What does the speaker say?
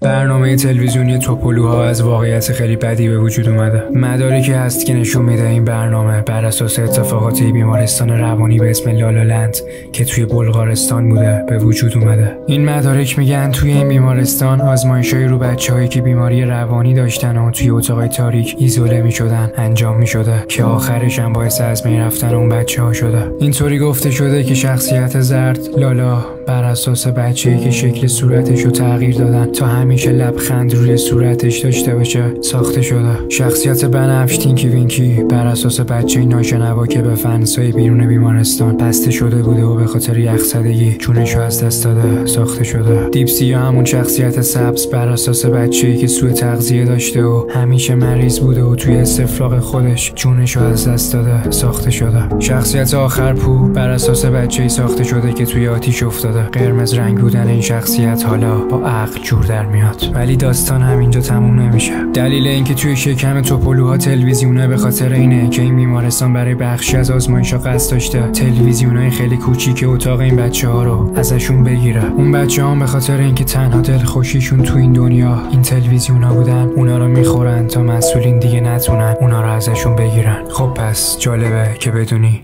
برنامه تلویزیونی توپلوها از واقعیت خیلی بدی به وجود اومده. مدارکی هست که نشون میده این برنامه بر اساس اتفاقات بیمارستان روانی به اسم لالالند که توی بلغارستان بوده به وجود اومده. این مدارک میگن توی این بیمارستان آزمایش‌های رو بچه‌هایی که بیماری روانی داشتن و توی اتاقای تاریک ایزوله میشدن انجام میشده که آخرش هم باعث از بین رفتن اون بچه‌ها شده. اینطوری گفته شده که شخصیت زرد لالا بر اساس بچه‌ای که شکل صورتش رو تغییر دادن تا همیشه لبخند روی صورتش داشته باشه ساخته شده. شخصیت بنفش تینکی وینکی بر اساس بچه‌ای ناشنوا که به فنسای بیرون بیمارستان بسته شده بوده و به خاطر یخزدگی جونش رو از دست داده ساخته شده. دیپسی همون شخصیت سبز بر اساس بچه‌ای که سوء تغذیه داشته و همیشه مریض بوده و توی استفراغ خودش جونش رو از دست داده ساخته شده. شخصیت آخر پو بر اساس بچه‌ای ساخته شده که توی آتیش افتاده. قرمز رنگ بودن این شخصیت حالا با عقل جور در میاد، ولی داستان همینجا تموم نمیشه. دلیل اینکه توی شکم توپلوها تلویزیونه به خاطر اینه که این بیمارستان برای بخشی از آزمایش‌ها قصد داشته تلویزیونای خیلی کوچیک اتاق این بچه‌ها رو ازشون بگیره. اون بچه‌ها به خاطر اینکه تنها دلخوشیشون تو این دنیا این تلویزیونا بودن اونا رو میخورن تا مسئولین دیگه نتونن اونا رو ازشون بگیرن. خب پس جالبه که بدونی